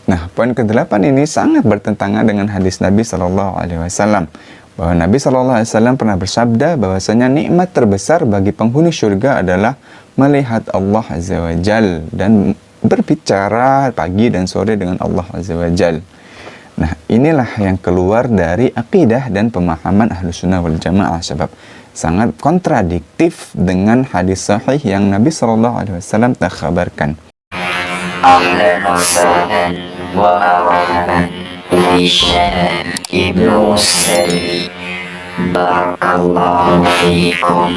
Nah, poin ke-8 ini sangat bertentangan dengan hadis Nabi Shallallahu Alaihi Wasallam, bahwa Nabi Shallallahu Alaihi Wasallam pernah bersabda bahwasanya nikmat terbesar bagi penghuni surga adalah melihat Allah Azza wa Jal dan berbicara pagi dan sore dengan Allah Azza wa Jal. Nah, inilah yang keluar dari akidah dan pemahaman Ahlussunnah wal Jamaah, sebab sangat kontradiktif dengan hadis sahih yang Nabi Shallallahu Alaihi Wasallam telah kabarkan. أهلا وسهلا ومرحبا بشباب ابن السلي بارك الله فيكم.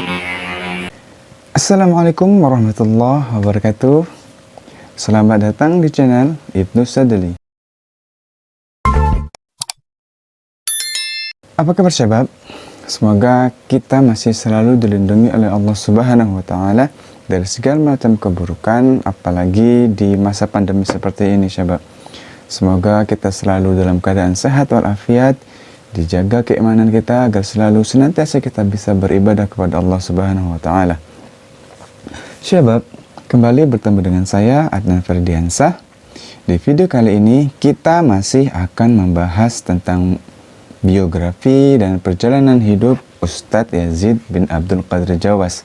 Assalamualaikum warahmatullahi wabarakatuh. Selamat datang di channel Ibnu Sadli. Apa kabar sahabat? Semoga kita masih selalu dilindungi oleh Allah Subhanahu wa Ta'ala dari segala macam keburukan, apalagi di masa pandemi seperti ini sahabat. Semoga kita selalu dalam keadaan sehat walafiat, dijaga keimanan kita agar selalu senantiasa kita bisa beribadah kepada Allah Subhanahu wa Ta'ala. Sahabat, kembali bertemu dengan saya Adnan Ferdiansah. Di video kali ini kita masih akan membahas tentang biografi dan perjalanan hidup Ustadz Yazid bin Abdul Qadir Jawas.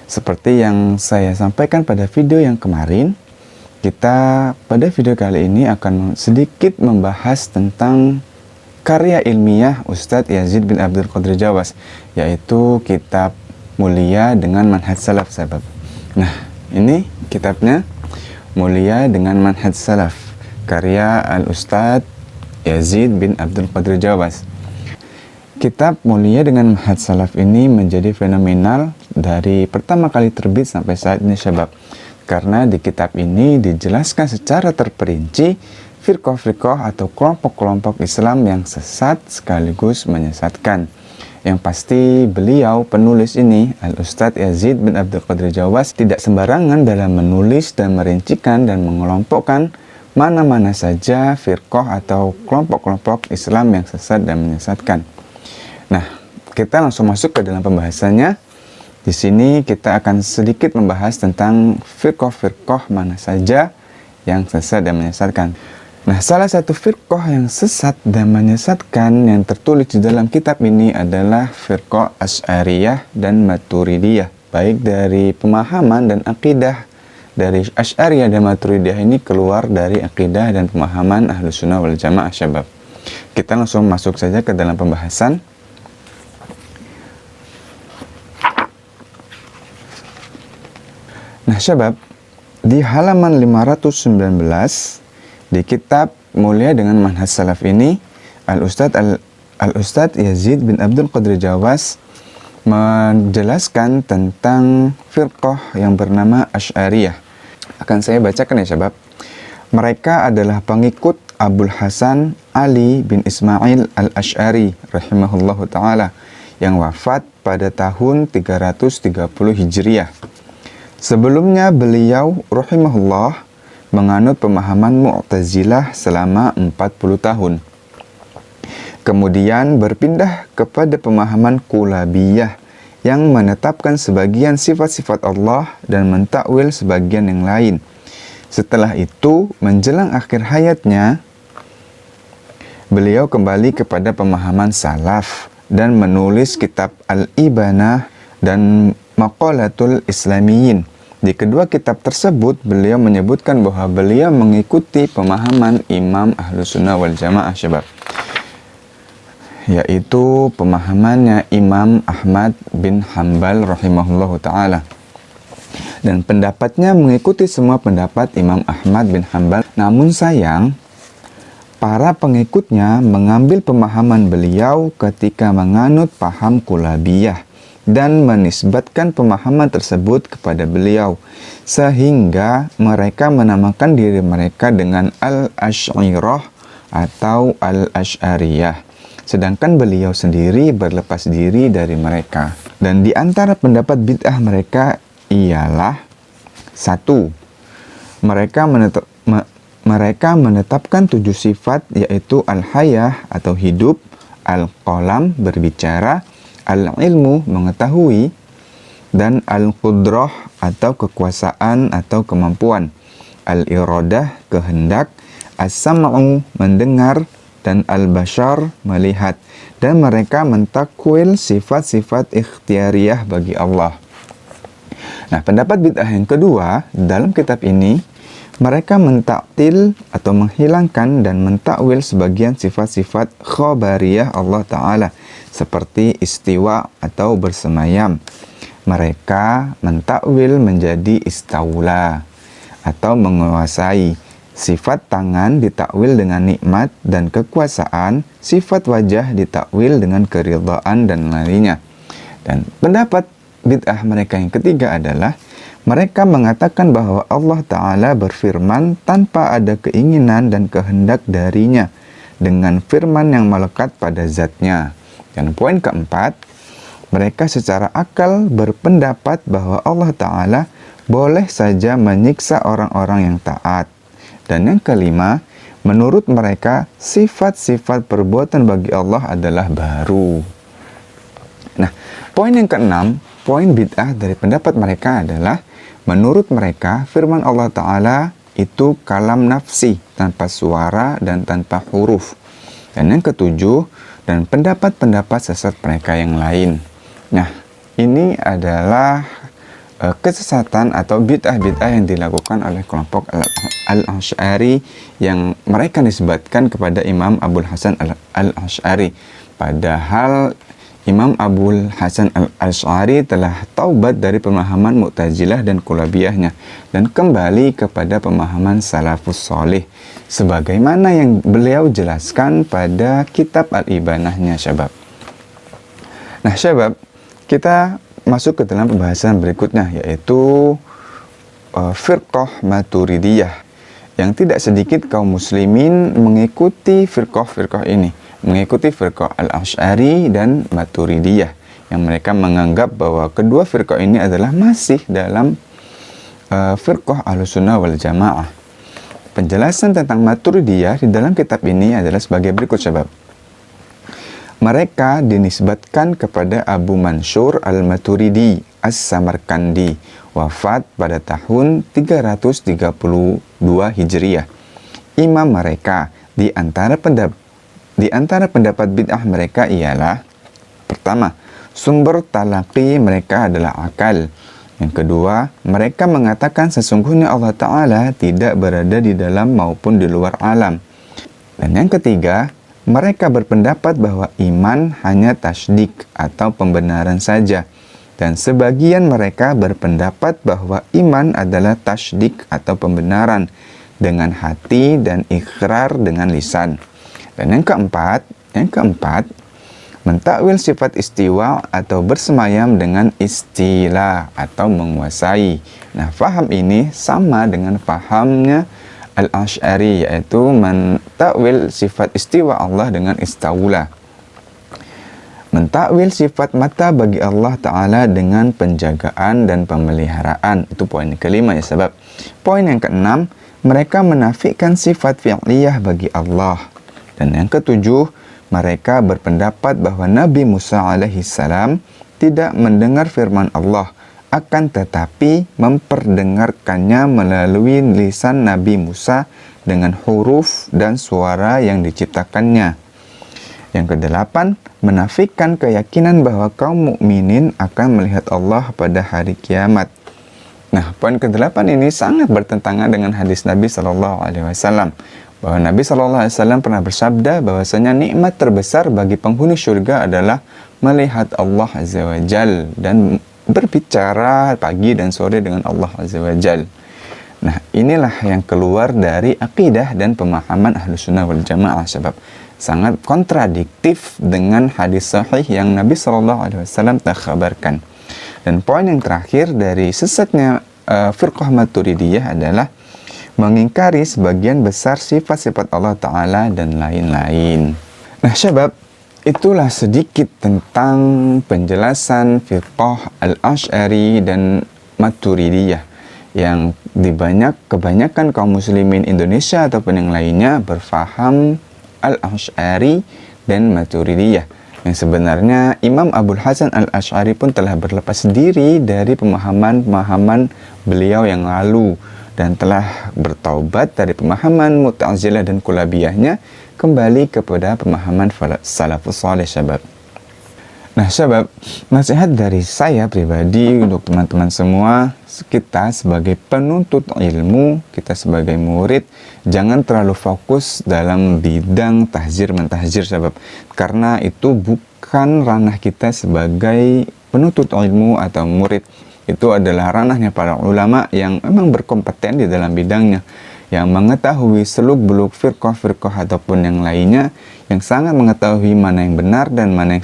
Seperti yang saya sampaikan pada video yang kemarin, kita pada video kali ini akan sedikit membahas tentang karya ilmiah Ustadz Yazid bin Abdul Qadir Jawas, yaitu kitab Mulia dengan Manhaj Salaf sahabat. Nah, ini kitabnya Mulia dengan Manhaj Salaf, karya Al-Ustadz Yazid bin Abdul Qadir Jawas. Kitab Mulia dengan Manhaj Salaf ini menjadi fenomenal dari pertama kali terbit sampai saat ini sahabat, karena di kitab ini dijelaskan secara terperinci firqah-firqah atau kelompok-kelompok Islam yang sesat sekaligus menyesatkan. Yang pasti beliau penulis ini, Al-Ustadz Yazid bin Abdul Qadir Jawas, tidak sembarangan dalam menulis dan merincikan dan mengelompokkan mana-mana saja firqah atau kelompok-kelompok Islam yang sesat dan menyesatkan. Nah, kita langsung masuk ke dalam pembahasannya. Di sini kita akan sedikit membahas tentang firqah-firqah mana saja yang sesat dan menyesatkan. Nah, salah satu firqah yang sesat dan menyesatkan yang tertulis di dalam kitab ini adalah firqah Asy'ariyah dan Maturidiyah. Baik dari pemahaman dan akidah dari Asy'ariyah dan Maturidiyah ini keluar dari akidah dan pemahaman Ahlussunnah wal Jamaah syabab. Kita langsung masuk saja ke dalam pembahasan. Nah syabab, di halaman 519 di kitab Mulia dengan Manhaj Salaf ini, Al-Ustadz Yazid bin Abdul Qadir Jawas menjelaskan tentang firqah yang bernama Asy'ariyah. Akan saya bacakan ya syabab. Mereka adalah pengikut Abul Hasan Ali bin Ismail al-Asy'ari rahimahullahu ta'ala yang wafat pada tahun 330 Hijriah. Sebelumnya beliau rahimahullah menganut pemahaman Mu'tazilah selama 40 tahun. Kemudian berpindah kepada pemahaman Kulabiyah yang menetapkan sebagian sifat-sifat Allah dan mentakwil sebagian yang lain. Setelah itu, menjelang akhir hayatnya, beliau kembali kepada pemahaman Salaf dan menulis kitab Al-Ibanah dan Maqalatul Islamiyin. Di kedua kitab tersebut, beliau menyebutkan bahwa beliau mengikuti pemahaman Imam Ahlussunnah wal Jamaah syabab, yaitu pemahamannya Imam Ahmad bin Hanbal rahimahullahu ta'ala. Dan pendapatnya mengikuti semua pendapat Imam Ahmad bin Hanbal. Namun sayang, para pengikutnya mengambil pemahaman beliau ketika menganut paham Kulabiyah dan menisbatkan pemahaman tersebut kepada beliau, sehingga mereka menamakan diri mereka dengan Al-Asy'irah atau Al-Asy'ariyah, sedangkan beliau sendiri berlepas diri dari mereka. Dan di antara pendapat bid'ah mereka ialah: 1. Mereka menetapkan 7 sifat, yaitu al-hayah atau hidup, al-qalam berbicara, al-ilmu mengetahui, dan al-qudrah atau kekuasaan atau kemampuan, al-iradah kehendak, as-sam'u mendengar, dan al-bashar melihat. Dan mereka mentakwil sifat-sifat ikhtiariyah bagi Allah. Nah, pendapat bid'ah yang kedua dalam kitab ini, mereka mentaktil atau menghilangkan dan mentakwil sebagian sifat-sifat khabariyah Allah Ta'ala, seperti istiwa atau bersemayam. Mereka mentakwil menjadi istaula atau menguasai. Sifat tangan ditakwil dengan nikmat dan kekuasaan, sifat wajah ditakwil dengan keridhaan dan lainnya. Dan pendapat bid'ah mereka yang ketiga adalah mereka mengatakan bahwa Allah Ta'ala berfirman tanpa ada keinginan dan kehendak darinya, dengan firman yang melekat pada zatnya. Dan poin keempat, mereka secara akal berpendapat bahwa Allah Ta'ala boleh saja menyiksa orang-orang yang taat. Dan yang kelima, menurut mereka sifat-sifat perbuatan bagi Allah adalah baru. Nah, poin yang keenam, poin bid'ah dari pendapat mereka adalah menurut mereka firman Allah Ta'ala itu kalam nafsi, tanpa suara dan tanpa huruf. Dan yang ketujuh, dan pendapat-pendapat sesat mereka yang lain. Nah, ini adalah kesesatan atau bid'ah-bid'ah yang dilakukan oleh kelompok Al-Asy'ari yang mereka nisbatkan kepada Imam Abul Hasan Al-Asy'ari. Padahal Imam Abul Hasan Al-Asy'ari telah taubat dari pemahaman Mu'tazilah dan Kulabiyahnya dan kembali kepada pemahaman Salafus Salih sebagaimana yang beliau jelaskan pada kitab Al-Ibanahnya, syabab. Nah, syabab, kita masuk ke dalam pembahasan berikutnya, yaitu firqah Maturidiyah, yang tidak sedikit kaum muslimin mengikuti firqah ini, mengikuti firqah Al-Asy'ari dan Maturidiyah, yang mereka menganggap bahwa kedua firqah ini adalah masih dalam firqah Ahlussunnah wal Jamaah. Penjelasan tentang Maturidiyah di dalam kitab ini adalah sebagai berikut, syabab. Mereka dinisbatkan kepada Abu Mansur Al-Maturidi As-Samarkandi, wafat pada tahun 332 Hijriah. Imam mereka di antara pendapat bid'ah mereka ialah: pertama, sumber talaqi mereka adalah akal. Yang kedua, mereka mengatakan sesungguhnya Allah Ta'ala tidak berada di dalam maupun di luar alam. Dan yang ketiga, mereka berpendapat bahwa iman hanya tasdik atau pembenaran saja. Dan sebagian mereka berpendapat bahwa iman adalah tasdik atau pembenaran dengan hati dan ikrar dengan lisan. Dan yang keempat, mentakwil sifat istiwa atau bersemayam dengan istila atau menguasai. Nah, faham ini sama dengan fahamnya Al-Asy'ari, yaitu mentakwil sifat istiwa Allah dengan istaula. Mentakwil sifat mata bagi Allah Ta'ala dengan penjagaan dan pemeliharaan. Itu poin kelima, ya sebab. Poin yang keenam, mereka menafikan sifat fi'liyah bagi Allah. Dan yang ketujuh, mereka berpendapat bahwa Nabi Musa alaihissalam tidak mendengar firman Allah, akan tetapi memperdengarkannya melalui lisan Nabi Musa dengan huruf dan suara yang diciptakannya. Yang kedelapan, menafikan keyakinan bahwa kaum mukminin akan melihat Allah pada hari kiamat. Nah, poin kedelapan ini sangat bertentangan dengan hadis Nabi SAW, bahwa Nabi SAW pernah bersabda bahwasanya nikmat terbesar bagi penghuni surga adalah melihat Allah Azza wa Jal dan berbicara pagi dan sore dengan Allah Azza wa Jal. Nah, inilah yang keluar dari akidah dan pemahaman Ahlussunnah wal Jamaah, sebab sangat kontradiktif dengan hadis sahih yang Nabi SAW telah kabarkan. Dan poin yang terakhir dari sesatnya firqah Maturidiyah adalah mengingkari sebagian besar sifat-sifat Allah Ta'ala dan lain-lain. Nah, syabab, itulah sedikit tentang penjelasan firqah Al-Asy'ari dan Maturidiyah yang kebanyakan kaum muslimin Indonesia ataupun yang lainnya berfaham Al-Asy'ari dan Maturidiyah. Yang sebenarnya Imam Abul Hasan Al-Asy'ari pun telah berlepas diri dari pemahaman beliau yang lalu dan telah bertaubat dari pemahaman Mu'tazilah dan Kulabiyahnya kembali kepada pemahaman salafus saleh syabab. Nah syabab, nasihat dari saya pribadi untuk teman-teman semua, kita sebagai penuntut ilmu, kita sebagai murid, jangan terlalu fokus dalam bidang tahzir mentahzir syabab, karena itu bukan ranah kita sebagai penuntut ilmu atau murid. Itu adalah ranahnya para ulama yang memang berkompeten di dalam bidangnya, yang mengetahui seluk-beluk firqah-firqah ataupun yang lainnya, yang sangat mengetahui mana yang benar dan mana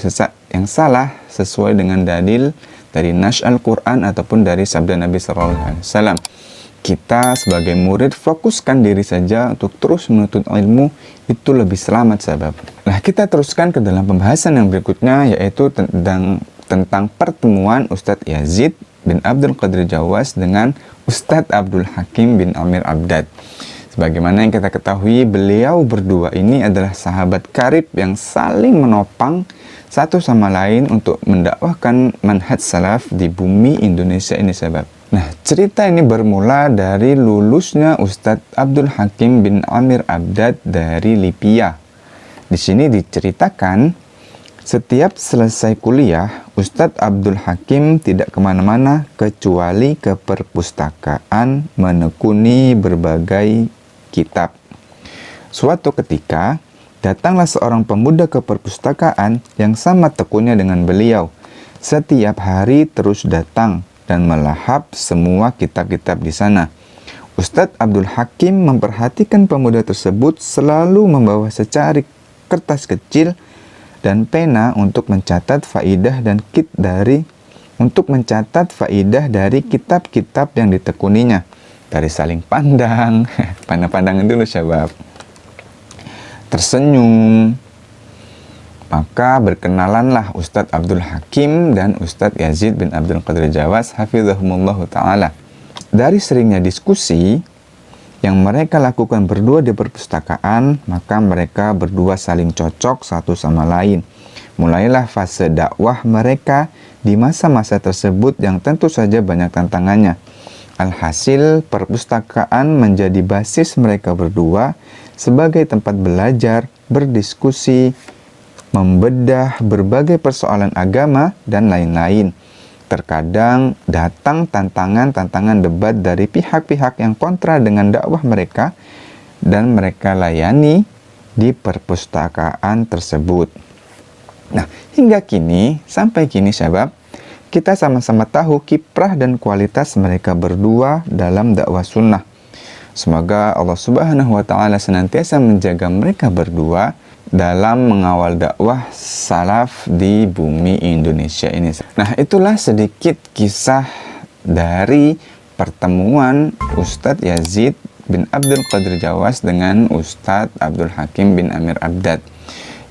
yang salah sesuai dengan dalil dari nas Al-Quran ataupun dari sabda Nabi SAW. Kita sebagai murid fokuskan diri saja untuk terus menuntut ilmu, itu lebih selamat sahabat. Nah, kita teruskan ke dalam pembahasan yang berikutnya, yaitu tentang pertemuan Ustadz Yazid bin Abdul Qadir Jawas dengan Ustadz Abdul Hakim bin Amir Abdad. Sebagaimana yang kita ketahui, beliau berdua ini adalah sahabat karib yang saling menopang satu sama lain untuk mendakwahkan manhaj salaf di bumi Indonesia ini sahabat. Nah, cerita ini bermula dari lulusnya Ustadz Abdul Hakim bin Amir Abdad dari Libya. Di sini diceritakan, setiap selesai kuliah, Ustadz Abdul Hakim tidak kemana-mana kecuali ke perpustakaan menekuni berbagai kitab. Suatu ketika, datanglah seorang pemuda ke perpustakaan yang sama tekunnya dengan beliau. Setiap hari terus datang dan melahap semua kitab-kitab di sana. Ustadz Abdul Hakim memperhatikan pemuda tersebut selalu membawa secari kertas kecil dan pena untuk mencatat faidah dari kitab-kitab yang ditekuninya. Dari saling pandang, pandang-pandangan dulu syabab. Tersenyum. Maka berkenalanlah Ustadz Abdul Hakim dan Ustadz Yazid bin Abdul Qadir Jawas hafizahumullah ta'ala. Dari seringnya diskusi yang mereka lakukan berdua di perpustakaan, maka mereka berdua saling cocok satu sama lain. Mulailah fase dakwah mereka di masa-masa tersebut yang tentu saja banyak tantangannya. Alhasil, perpustakaan menjadi basis mereka berdua sebagai tempat belajar, berdiskusi, membedah berbagai persoalan agama, dan lain-lain. Terkadang datang tantangan debat dari pihak-pihak yang kontra dengan dakwah mereka dan mereka layani di perpustakaan tersebut. Nah, hingga kini, sampai kini sahabat, kita sama-sama tahu kiprah dan kualitas mereka berdua dalam dakwah sunnah. Semoga Allah Subhanahu wa Ta'ala senantiasa menjaga mereka berdua dalam mengawal dakwah salaf di bumi Indonesia ini. Nah, itulah sedikit kisah dari pertemuan Ustadz Yazid bin Abdul Qadir Jawas dengan Ustadz Abdul Hakim bin Amir Abdad,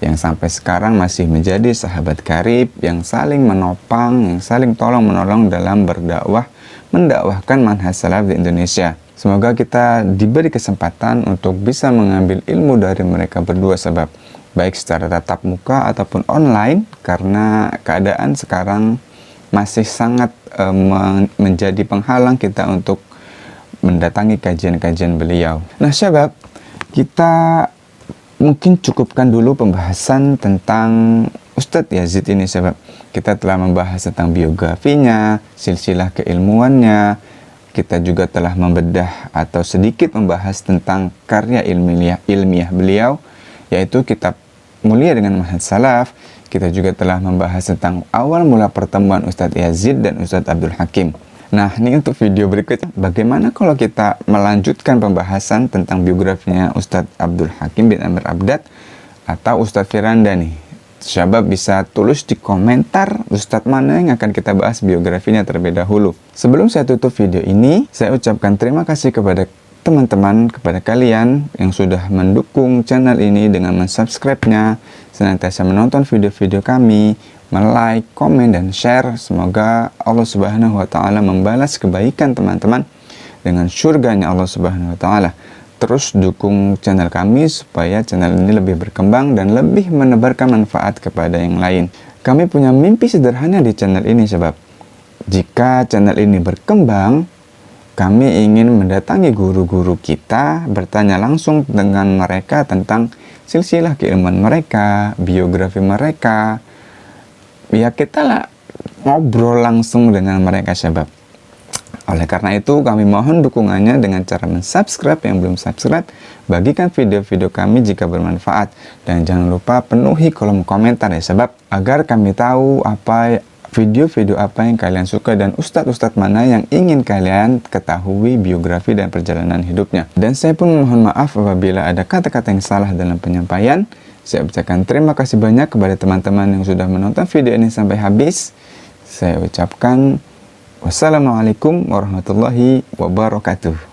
yang sampai sekarang masih menjadi sahabat karib yang saling menopang, yang saling tolong-menolong dalam berdakwah, mendakwahkan manhaj salaf di Indonesia. Semoga kita diberi kesempatan untuk bisa mengambil ilmu dari mereka berdua sebab baik secara tatap muka ataupun online, karena keadaan sekarang masih sangat menjadi penghalang kita untuk mendatangi kajian-kajian beliau. Nah syabab, kita mungkin cukupkan dulu pembahasan tentang Ustadz Yazid ini sebab kita telah membahas tentang biografinya, silsilah keilmuannya. Kita juga telah membedah atau sedikit membahas tentang karya ilmiah beliau, yaitu kitab Mulia dengan Manhaj Salaf. Kita juga telah membahas tentang awal mula pertemuan Ustadz Yazid dan Ustadz Abdul Hakim. Nah, ini untuk video berikutnya, bagaimana kalau kita melanjutkan pembahasan tentang biografinya Ustadz Abdul Hakim bin Amir Abdad atau Ustadz Firanda nih. Syabab bisa tulis di komentar Ustadz mana yang akan kita bahas biografinya terlebih dahulu. Sebelum saya tutup video ini, saya ucapkan terima kasih kepada teman-teman, kepada kalian yang sudah mendukung channel ini dengan mensubscribe-nya, senantiasa menonton video-video kami, like, komen, dan share. Semoga Allah Subhanahu wa Ta'ala membalas kebaikan teman-teman dengan surganya Allah Subhanahu wa Ta'ala. Terus dukung channel kami supaya channel ini lebih berkembang dan lebih menebarkan manfaat kepada yang lain. Kami punya mimpi sederhana di channel ini sebab jika channel ini berkembang, kami ingin mendatangi guru-guru kita, bertanya langsung dengan mereka tentang silsilah keilmuan mereka, biografi mereka. Ya kita lah ngobrol langsung dengan mereka syabab. Oleh karena itu kami mohon dukungannya dengan cara mensubscribe yang belum subscribe, bagikan video-video kami jika bermanfaat, dan jangan lupa penuhi kolom komentar ya syabab, agar kami tahu video-video apa yang kalian suka dan ustadz-ustadz mana yang ingin kalian ketahui biografi dan perjalanan hidupnya. Dan saya pun mohon maaf apabila ada kata-kata yang salah dalam penyampaian. Saya ucapkan terima kasih banyak kepada teman-teman yang sudah menonton video ini sampai habis. Saya ucapkan wassalamualaikum warahmatullahi wabarakatuh.